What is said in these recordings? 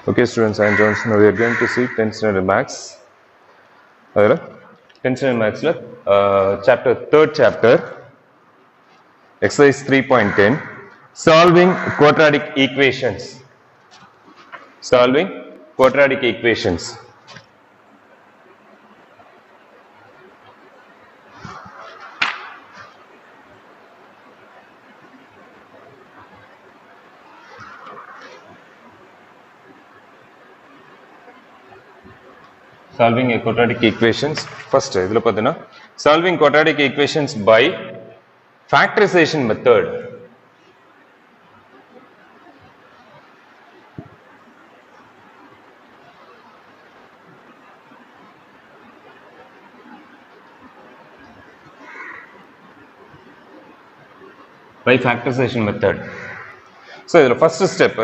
Okay, students, I am Johnson. Now we are going to see 10th standard maths. 10th standard maths, third chapter, exercise 3.10, solving quadratic equations. Solving quadratic equations. Solving a quadratic equations. First, solving quadratic equations by factorization method. By factorization method. So, the first step,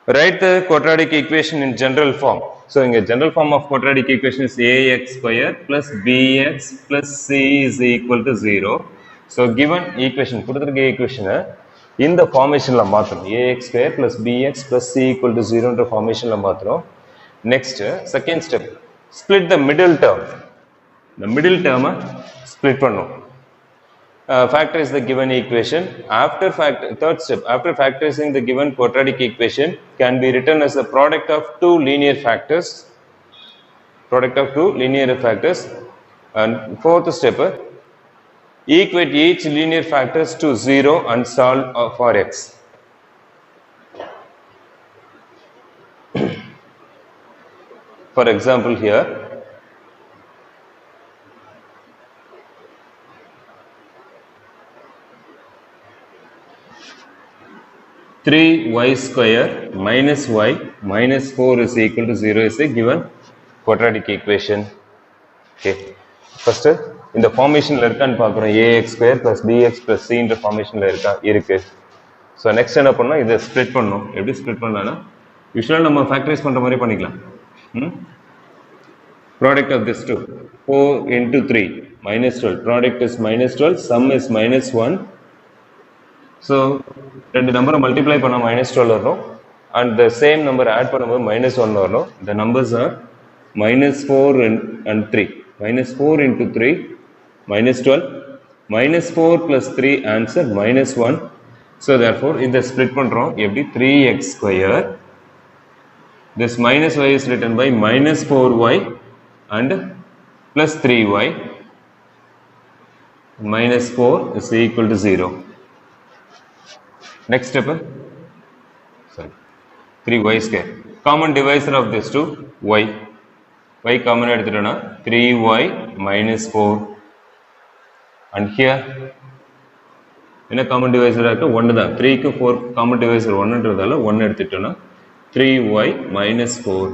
write the quadratic equation in general form. So, in the general form of quadratic equation is ax square plus bx plus c is equal to 0. So, given equation, put the equation in the formation la maathrom ax square plus bx plus c equal to 0 in the formation la maathrom. Next, second step, split the middle term. The middle term split pannom. Factorize the given equation. Third step, after factorizing the given quadratic equation can be written as the product of two linear factors. And fourth step, equate each linear factors to 0 and solve for x. For example, here 3y square minus y minus 4 is equal to 0 is a given quadratic equation. Okay. First, in the formation ax square plus bx plus c in the formation irukku. So next என்ன பண்ணனும், இதை split பண்ணனும். எப்படி split பண்ணலாம்னா யூசுவலா நம்ம factorise பண்ற மாதிரி பண்ணிக்கலாம். Product of this two, 4 into 3 minus 12. Product is minus 12, sum is minus 1. So, ரெண்டு நம்பரை multiply பண்ணா minus 12 வரும் and the same number add பண்ணும்போது minus 1 வரும். The numbers are minus 4 and 3. Minus 4 into 3 minus 12. Minus 4 plus 3 answer minus 1. So, therefore, இதை split பண்ணுறோம். எப்படி 3x square. This minus y is written by minus 4y and plus 3y. Minus 4 is equal to 0. Next step, 3y square. Common divisor of this two, y. Y common எடுத்துட்டோம்னா 3y minus 4. And here, என்ன common divisor இருக்கு? 1 தான். 3 க்கு 4 common divisor 1ன்றதால 1 எடுத்துட்டோம்னா 3y minus 4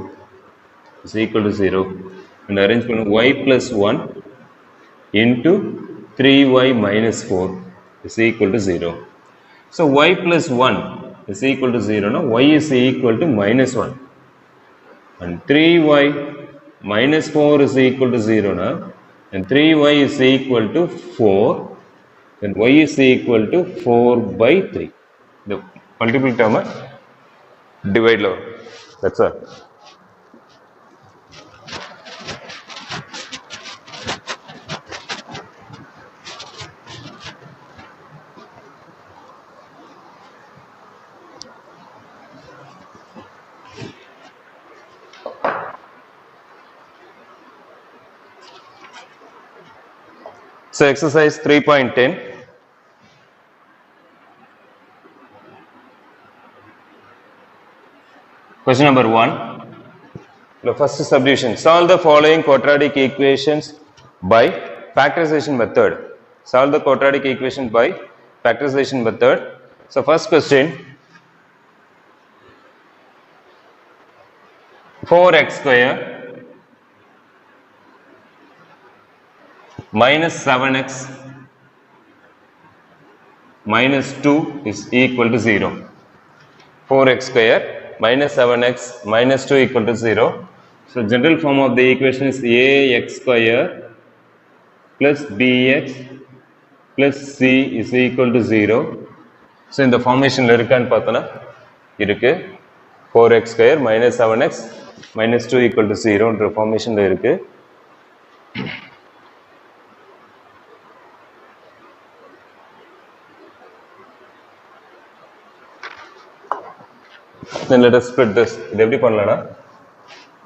is equal to 0. And arrange பண்ணு y plus 1 into 3y minus 4 is equal to 0. So, y plus 1 is equal to 0, no? Y is equal to minus 1. And 3y minus 4 is equal to 0, no? And 3y is equal to 4. Then y is equal to 4 by 3. The multiple term, divide low. That's all. So, exercise 3.10. Question number 1. The first subdivision. Solve the following quadratic equations by factorization method. Solve the quadratic equation by factorization method. So, first question. 4x square minus 7x minus 2 is equal to 0. 4x square minus 7x minus 2 equal to 0. So, general form of the equation is ax square plus bx plus c is equal to 0. So, in the formation la irukkan pathana irukku. 4x square minus 7x minus 2 equal to 0 என்ற ஃபார்மேஷனில் இருக்கு. Then let us split this. இது எப்படி பண்ணலாம்னா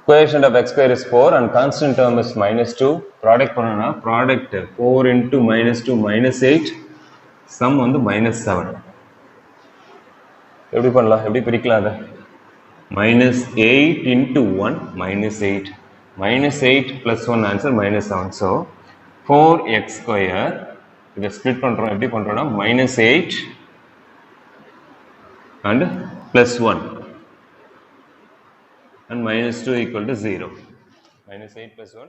coefficient of x square is 4 and constant term is minus 2. Product பண்ணனா product 4 into minus 2 minus 8 sum வந்து minus 7. எப்படி பண்ணலாம், எப்படி பிரிக்கலாம் அதை? minus 8 into 1 minus 8 minus 8 plus 1 answer minus 7. So 4x square இதை split பண்றோம், எப்படி பண்றோம்னா minus 8 and plus 1 and minus 2 equal to 0. Minus 8 plus 1.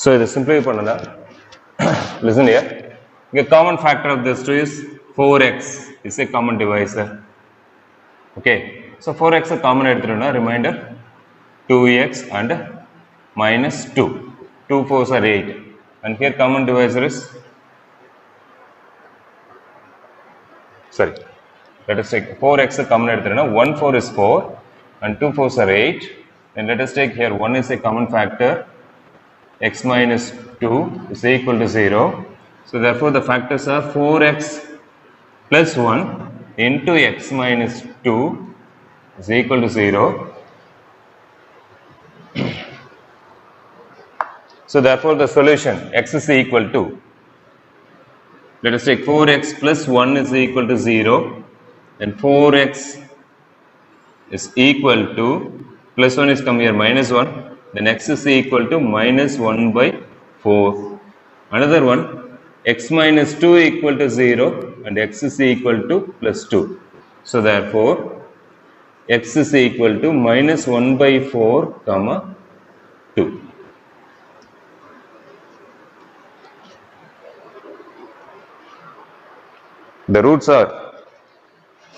So, this simplify பண்ணனா listen here. The common factor of this two is 4x is a common divisor. Okay. So, 4x a common எடுத்துட்டோம்னா reminder 2x and minus 2. 2 4s are 8. And here common divisor is sorry. Let us take 4x common எடுத்துட்டோம்னா 1 4 is 4 and 2 4s are 8. Then let us take here 1 is a common factor, x minus 2 is equal to 0. So therefore the factors are 4x plus 1 into x minus 2 is equal to 0. So therefore the solution x is equal to, let us take 4x plus 1 is equal to 0. And 4x is equal to, plus 1 is come here minus 1, then x is equal to minus 1 by 4. Another one, x minus 2 equal to 0 and x is equal to plus 2. So therefore, x is equal to minus 1 by 4 comma 2. The roots are,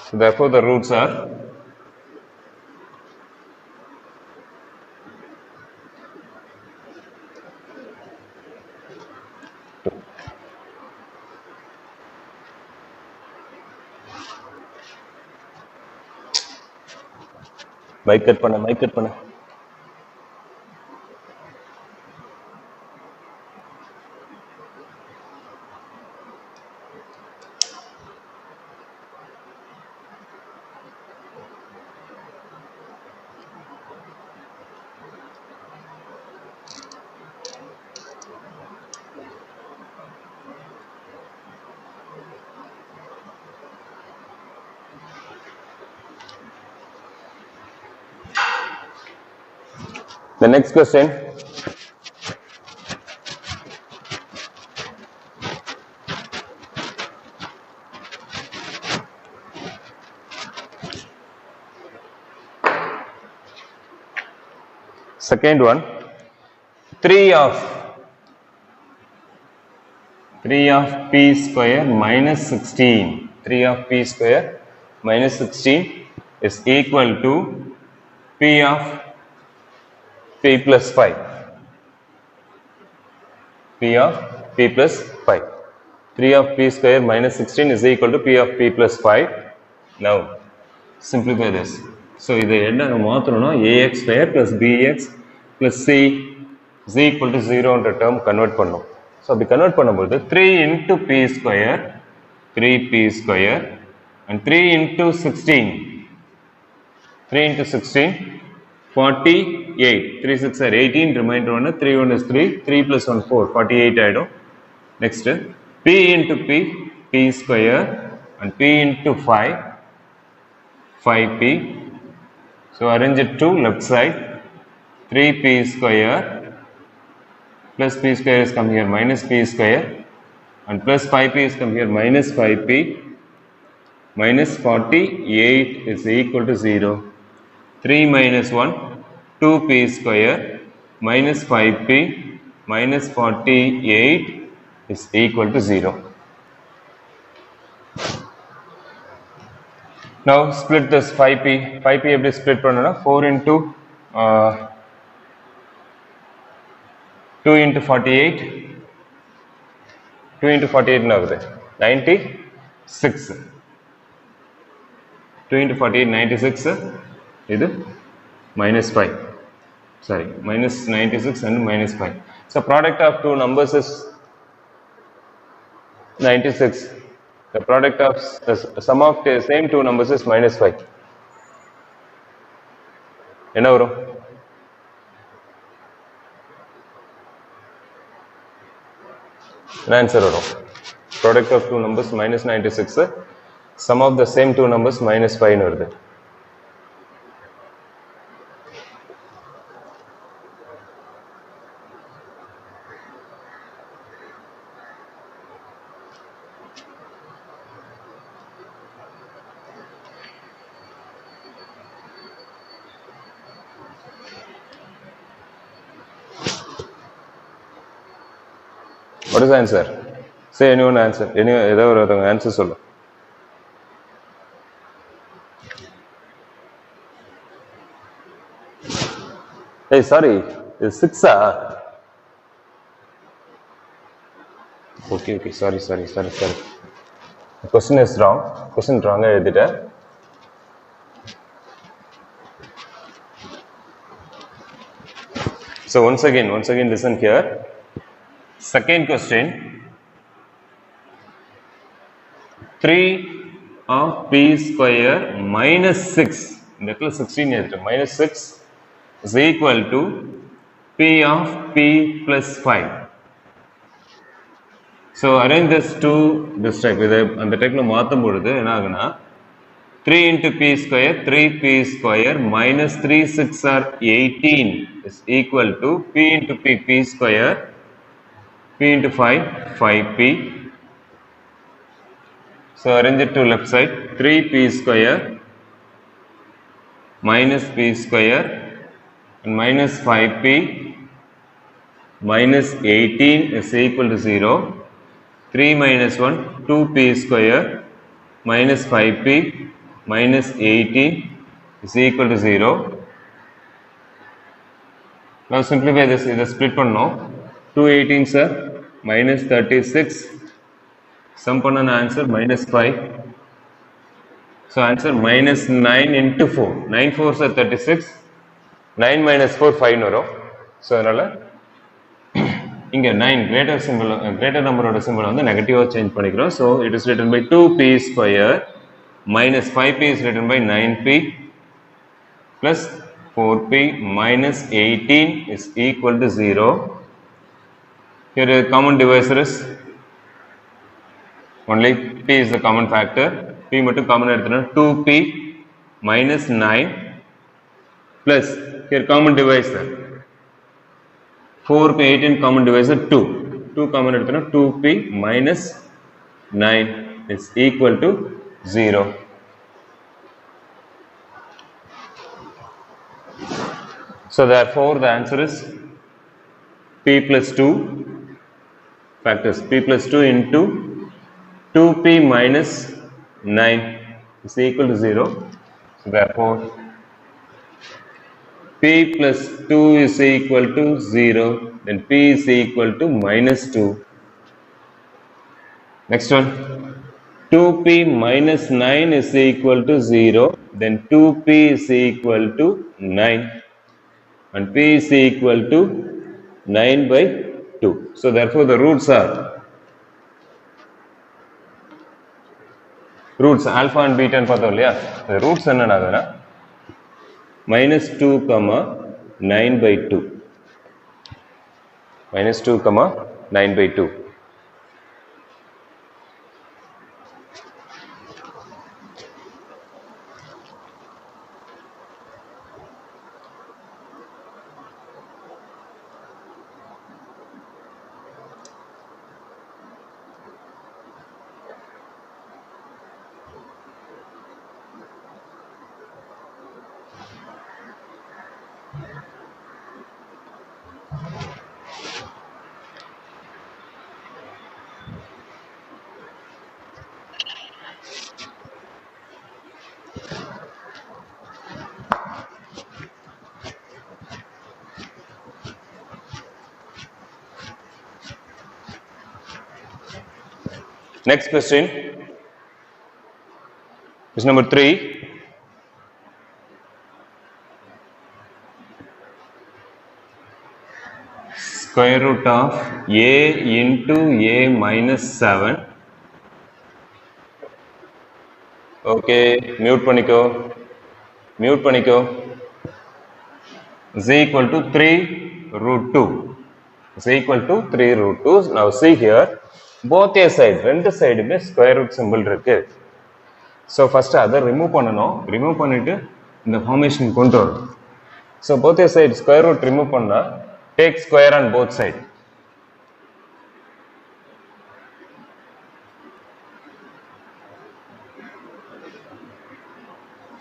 so therefore the roots are mic cut பண்ண The next question, second one, 3 of p square minus 16, 3 of p square minus 16 is equal to p of p plus 5. P of p plus 5. 3 of p square minus 16 is equal to p of p plus 5. Now, simplify this. So, இது என்ன மாற்றணும்னா ax square plus bx plus c is equal to 0 என்ற term convert பண்ணும். So, அப்படி convert பண்ணும்போது 3 into p square, 3p square and 3 into 16, 3 into 16, 48, 3 6 are 18, remainder 1, 3 1 is 3, 3 plus 1 4, 48 item. Next, p into p square and p into 5, 5p. So arrange it to left side, 3p square plus p square is come here minus p square and plus 5p is come here minus 5p, minus 48 is equal to 0. 3 minus 1, 2p square minus 5p minus 48 is equal to 0. Now split this 5p. 5p எப்படி split பண்ணனா 4 into 2 into 48. 2 into 48 என்ன ஆகுது 96. 2 into 48, 96. This minus 5. Sorry, minus 96 and minus 5. So product of two numbers is 96. The product of the sum of the same two numbers is minus 5. என்ன வரும்? Answer வரும். Product of two numbers minus 96. Sum of the same two numbers minus 5 வருது. What is the answer? Say anyone answer. Anyone answer solo. Hey, sorry, it's 6. Okay, sorry. The question is wrong. Question wrong. So once again, listen here. Second question. 3 of p square minus 6. In the 16 minus 6 is equal to p of p plus 5. So arrange this to this type. And the type of 3 into p square, 3p square minus 3 6 are 18 is equal to p into p square, p into 5p. So arrange it to left side. 3p square minus p square and minus 5p minus 18 is equal to 0. 3 minus 1, 2p square minus 5p minus 18 is equal to 0. Now simplify this. This is split one now. 2 18s are minus 36. Sum panna answer minus 5. So answer minus 9 into 4. 9 4s are 36. 9 minus 4 5 no. So adala inga 9 greater symbol, greater number oda symbol vandu negative change panikrom. So it is written by 2p square minus 5p is written by 9p plus 4p minus 18 is equal to 0. Here a common divisor is only p is the common factor. P mattum common eduthana 2p minus 9 plus here common divisor 4p 18 common divisor 2. 2 common eduthana 2p minus 9 is equal to 0. So therefore the answer is p plus 2 factors. P plus 2 into 2p minus 9 is equal to 0. So therefore p plus 2 is equal to 0, then p is equal to minus 2. Next one, 2p minus 9 is equal to 0, then 2p is equal to 9 and p is equal to 9 by 2. So therefore the roots are alpha and beta and pathom illaya. The roots enna agana minus 2 comma 9 by 2. Minus 2 comma 9 by 2. Next question is number 3. square root of a into a minus 7. Okay, mute பண்ணிக்கோ is equal to 3 root 2 is equal to 3 root 2. Now see here, both a side, ரெண்டு சைடுமே square root symbol இருக்கு. So first அதை remove பண்ணணும், remove பண்ணிட்டு இந்த formation கொண்டு வரணும். So both a side square root remove பண்ணா take square on both side.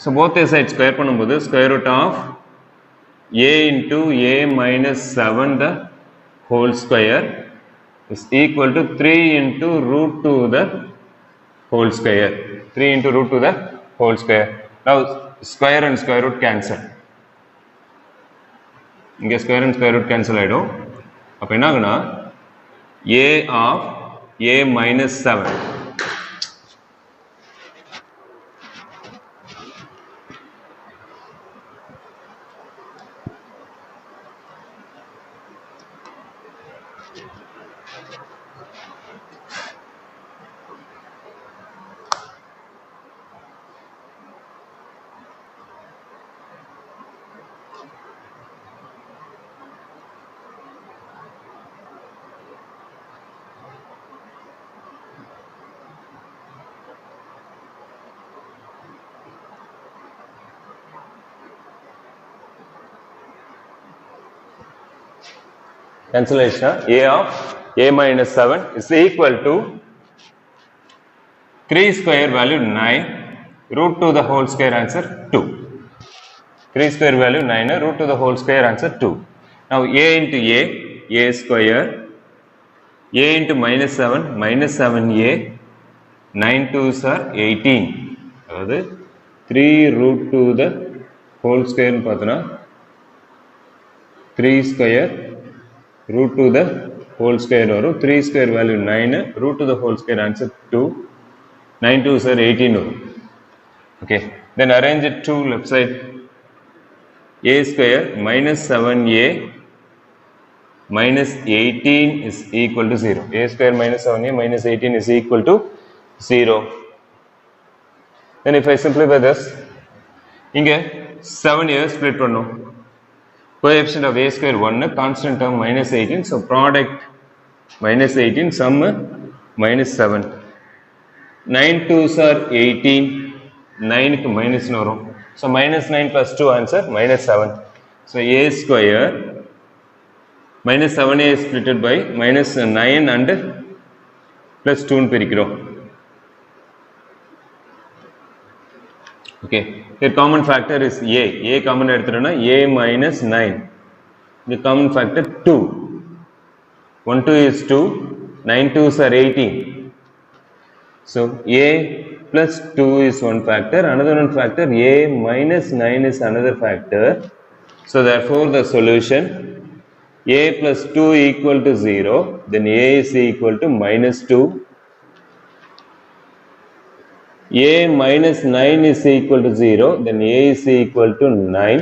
So both a side square பண்ணும்போது square root of a into a minus 7 the whole square is equal to 3 into root 2 the whole square. 3 into root 2 the whole square. Now square and square root cancel. இங்கே square and square root cancel ஆயிடும். அப்போ என்ன ஆகுனா a of a minus 7 cancellation. A of a minus 7 is equal to 3 square value 9 root 2 the whole square answer 2. 3 square value 9 root 2 the whole square answer 2. Now a into a square, a into minus 7 minus 7a, 9 2s are 18. அதாவது 3 root 2 the whole square பார்த்தோன்னா 3 square root 2 the whole square வரும். 3 square value 9 root 2 the whole square answer 2. 9 2s are 18 வரும். Okay, then arrange it to left side. A square minus 7a minus 18 is equal to 0. A square minus 7a minus 18 is equal to 0. Then if I simplify this, இங்கே 7a split பண்ணும். Coefficient of a square 1, constant term minus 18, so product minus 18, sum minus 7. 9 2s are 18, 9 க்கு minus வரும். So minus 9 plus 2 answer minus 7. So a square minus 7a is splitted by minus 9 and plus 2 னு பிரிக்கிறோம். Okay, the common factor is a common எடுத்துட்டோம்னா a minus 9. The common factor 2. 1 2 is 2, 9 2s are 18. So a plus 2 is one factor, another one factor a minus 9 is another factor. So therefore the solution a plus 2 equal to 0, then a is equal to minus 2. A minus 9 is equal to 0, then a is equal to 9.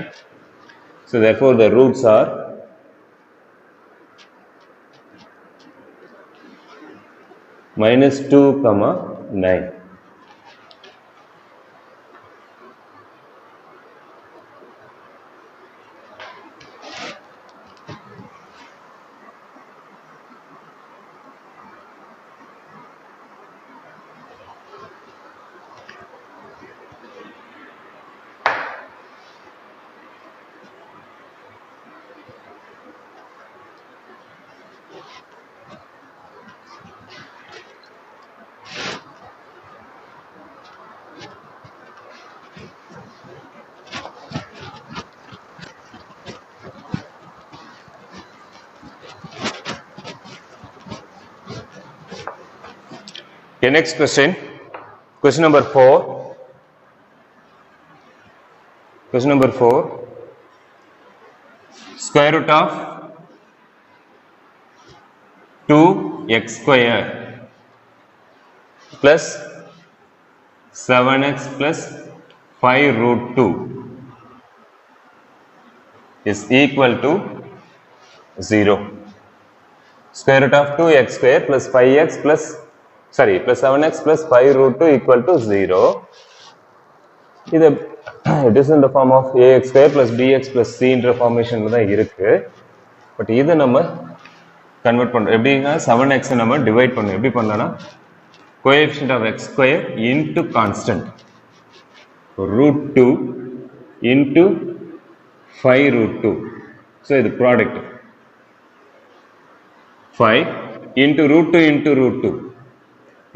So therefore the roots are minus 2 comma 9. Okay, next question. Question number 4. Question number 4. Square root of 2x square plus 7x plus 5 root 2 is equal to 0. square root of 2x square plus 5x plus, sorry, plus 7x plus 5 root 2 equal to 0. It is in the form of ax square plus bx plus c என்ற ஃபார்மேஷன்ல தான் இருக்கு. But இதை நம்ம convert பண்றோம் எப்படின்னா 7x நம்ம divide பண்ணோம். எப்படி பண்ணலாம்னா coefficient of x square into constant root 2 into 5 root 2. So இது product 5 into root 2 into root 2.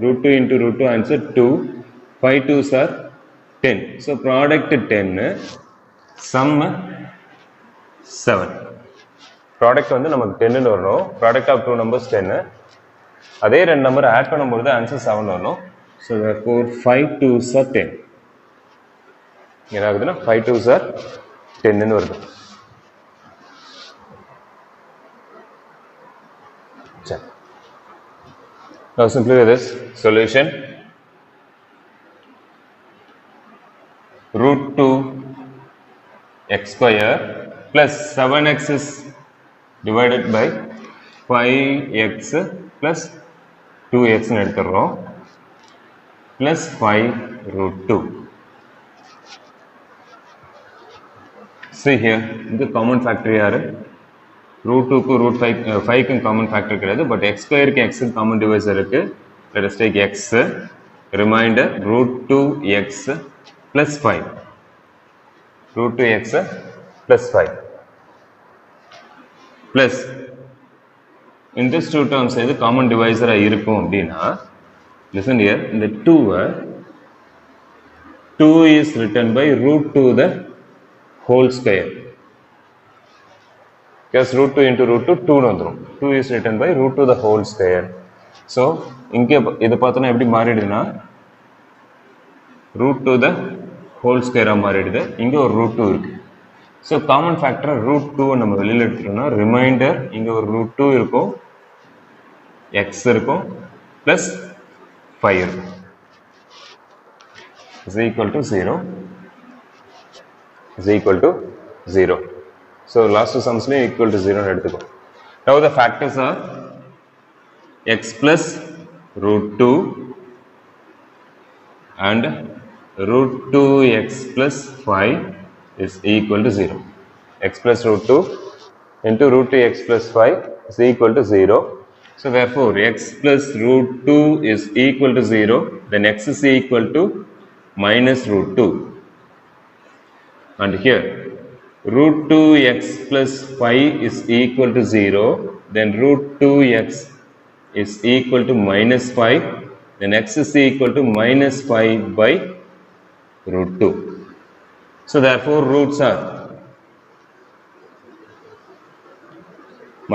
Root 2 into root 2 answer 2. 5 2s are 10. So product 10, sum 7. Product வந்து நமக்கு 10 ன்னு வரணும். Product of two numbers 10. அதே ரெண்டு நம்பர் ஆட் பண்ணும்போது answer 7 வரணும். So therefore 5 2s are 10. என்ன ஆகுதுன்னா 5 2s are 10 ன்னு வருது. சரி. Now simplify this solution. Root 2 x square plus 7x is divided by 5x plus 2x ன்னு எடுத்துறோம் plus 5 root 2. See here, இந்த common factor யாரு? root 2 க்கு root 5 க்கு common factor கிடையாது, but x square க்கு x க்கு common divisor இருக்கு. Let us take x, remainder root 2x plus 5. root 2x plus 5 plus in this two terms எது common divisor இருக்கும் அப்படின்னா listen here, இந்த 2 is written by root 2 the whole square because root 2 into root 2 2 வந்துரும். 2 is written by root 2 the whole square. So இங்க இத பார்த்தோம்னா எப்படி மாறிடுதுன்னா root 2 the whole square மாறிடுது. இங்க ஒரு root 2 இருக்கு. So common factor root 2 நம்ம வெளியில எடுத்துட்டோம்னா ரிமைண்டர் இங்க ஒரு root 2 இருக்கும், x இருக்கும் plus 5 இருக்கும் is equal to 0 is equal to 0. So last two sums equal to 0 ன்னு எடுத்துக்கோ. Now the factors are x plus root 2 and root 2x plus 5 is equal to 0. X plus root 2 into root 2x plus 5 is equal to 0. So therefore x plus root 2 is equal to 0, then x is equal to minus root 2. And here root 2x plus 5 is equal to 0, then root 2x is equal to minus 5, then x is equal to minus 5 by root 2. So therefore roots are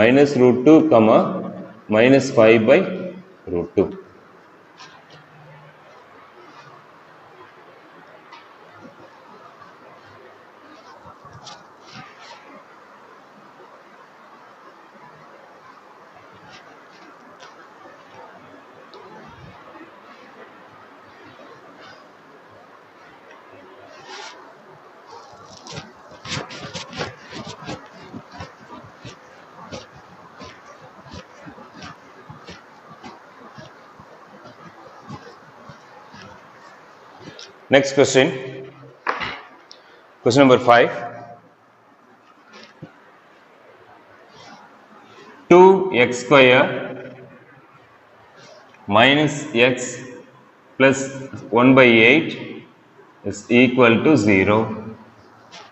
minus root 2 comma minus 5 by root 2. Next question, question number 5. 2x square minus x plus 1 by 8 is equal to 0.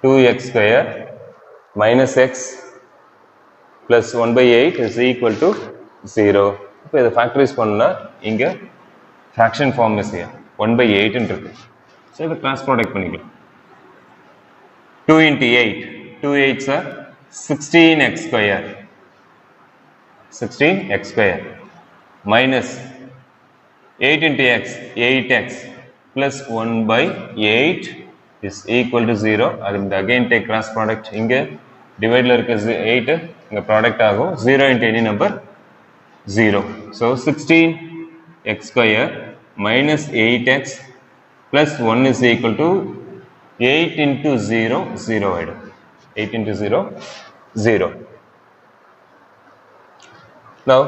2x square minus x plus 1 by 8 is equal to 0. இப்போ இதை factorize பண்ணா இங்க fraction form is here 1 by 8 ன்னு இருக்கு. So இதை cross product பண்ணிக்கலாம். 2 into 8, 2 8s are 16x square, 16x square minus 8 into x, 8x plus 1 by 8 is equal to 0. And again take cross product. இங்க divideல இருக்க 8 இங்க product ஆகும். 0 into any number 0. So 16x square minus 8x plus 1 is equal to 8 into 0, 0 ஆயிடும். 8 into 0, 0. Now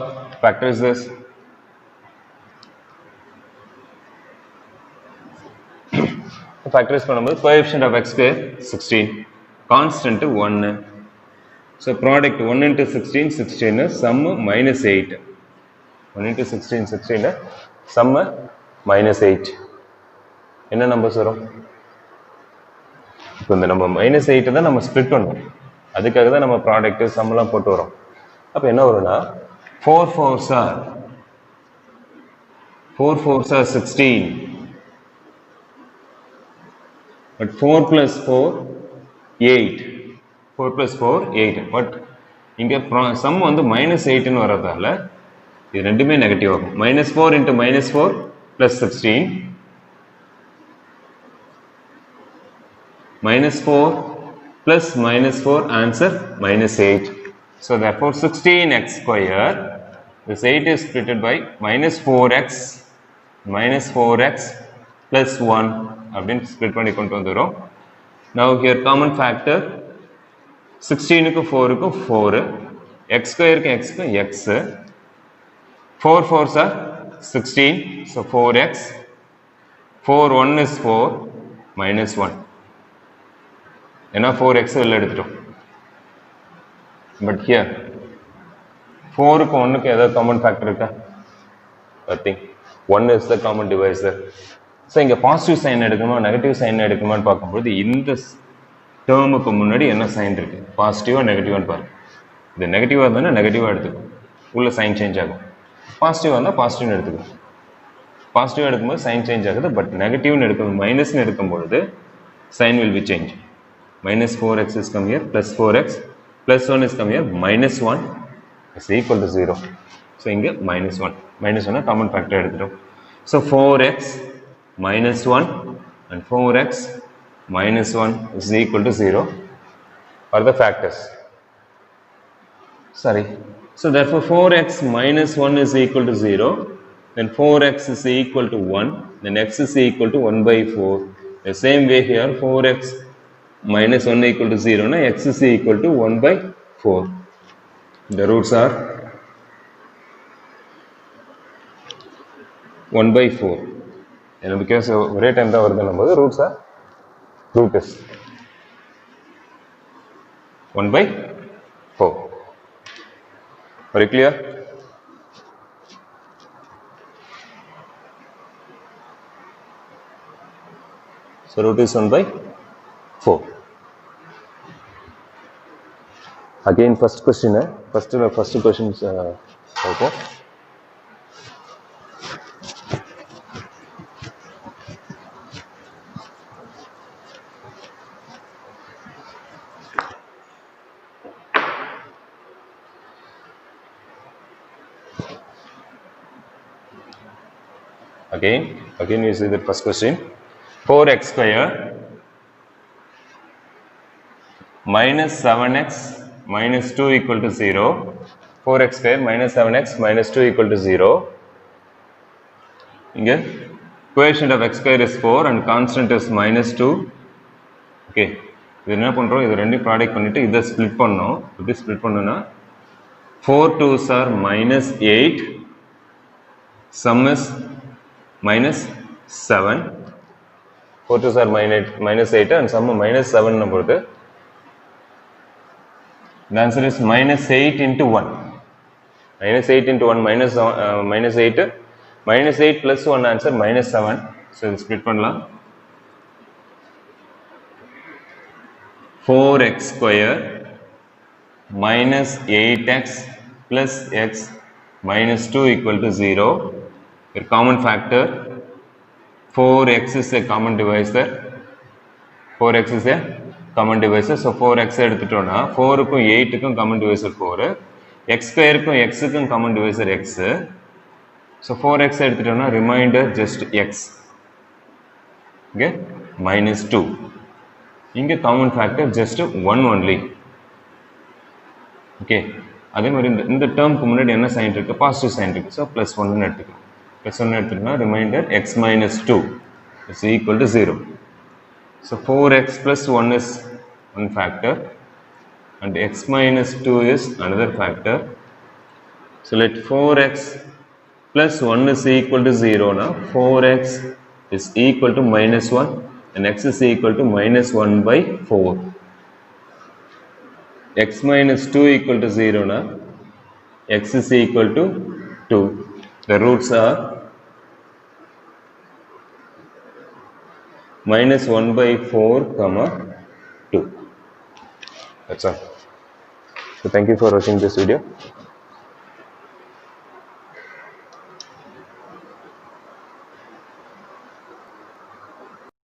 factorize this. Factorize பண்ணும்போது coefficient of x square 16, constant 1. So product 1 into 16 16, sum minus 8. 1 into 16 16, sum minus 8. என்ன numbers வரும்? இப்போ இந்த நம்ம minus 8 தான் நம்ம split பண்ணுவோம். அதுக்காக தான் நம்ம ப்ராடக்ட் சம்லாம் போட்டு வரோம். அப்போ என்ன வரும்னா 4 4s are 16. But 4 plus 4 8. 4 plus 4 8. But இங்கே சம் வந்து minus 8ன்னு வரதால இது ரெண்டுமே நெகட்டிவ் ஆகும். minus 4 into minus 4 plus 16. minus 4 plus minus 4, answer minus 8. So therefore 16x square, this 8 is splitted by minus 4x plus 1 அப்படின்னு ஸ்ப்ளிட் பண்ணி கொண்டு வந்துரும். Now here common factor 16க்கு 4க்கு 4, x squareக்கு x க்கு x, 4 4s are 16, so 4x, 4 1 is 4 minus 1. ஏன்னா 4x வெளில எடுத்துட்டோம். But here 4க்கு 1க்கு ஏதாவது காமன் ஃபேக்டர் இருக்கா? Nothing. 1 is the common divisor. So இங்கே பாசிட்டிவ் சைன் எடுக்கணுமா நெகட்டிவ் சைன் எடுக்கணுமான்னு பார்க்கும்போது இந்த டேர்முக்கு முன்னாடி என்ன சைன் இருக்கு, பாசிட்டிவாக நெகட்டிவான்னு பாருங்க. இது நெகட்டிவாக இருந்தால் நெகட்டிவாக எடுத்துக்கும், உள்ள சைன் சேஞ்ச் ஆகும். பாசிட்டிவாக இருந்தால் பாசிட்டிவ்னு எடுத்துக்கும். பாசிட்டிவாக எடுக்கும்போது சைன் சேஞ்ச் ஆகுது. பட் நெகட்டிவ்னு எடுக்கும் மைனஸ்னு எடுக்கும்பொழுது sign will be change. minus 4x is come here, plus 4x plus 1 is come here, minus 1 is equal to 0. So இங்கே minus 1 common factor எடுத்துட்டோம். So 4x minus 1 and 4x minus 1 is equal to 0 are the factors. Sorry. So therefore 4x minus 1 is equal to 0, then 4x is equal to 1, then x is equal to 1 by 4. The same way here 4x minus 1 equal to 0, na x is equal to 1 by 4. The roots are 1 by 4. And because ஒரே time தான் வருதுன்னும் போது roots are root is 1 by 4. Very clear? So root is 1 by 4. Again first question, first question is okay. Again we see the first question. 4x square minus 7x minus 2 equal to 0. 4x square minus 7x minus 2 equal to 0. Here coefficient of x square is 4 and constant is minus 2. Okay, இது என்ன பண்றோம், இது ரெண்டையும் product பண்ணிட்டு இதை split பண்ணோம். எப்படி split பண்ணோம்னா 4 2s are minus 8, sum is minus 7. 4 2s are minus 8 and sum minus 7 னு போட்டு the answer is minus 8 into 1. Minus 8 into 1 minus 8. Minus 8 plus 1 answer minus 7. So இது ஸ்ப்ளிட் பண்ணலாம். 4x square minus 8x plus x minus 2 equal to 0. Your common factor 4x is a common divisor. 4x is a common divisor. So 4x எடுத்துட்டோம்னா 4 க்கும் 8 க்கும் common divisor 4, x square க்கும் x க்கும் common divisor x. So 4x எடுத்துட்டோம்னா remainder just x. Okay, minus 2. இங்க common factor just 1 only. Okay, அதே மாதிரி இந்த டேர்முக்கு முன்னாடி என்ன சைன் இருக்கு, பாசிட்டிவ் சைன் இருக்கு. ஸோ ப்ளஸ் 1 எடுத்துக்கலாம். ப்ளஸ் 1 எடுத்துட்டோம்னா reminder x minus 2 is equal to 0. So 4x plus 1 is one factor and x minus 2 is another factor. So let 4x plus 1 is equal to 0 now. 4x is equal to minus 1 and x is equal to minus 1 by 4. X minus 2 equal to 0 now. X is equal to 2. The roots are minus 1 by 4 comma 2. That's all. So thank you for watching this video.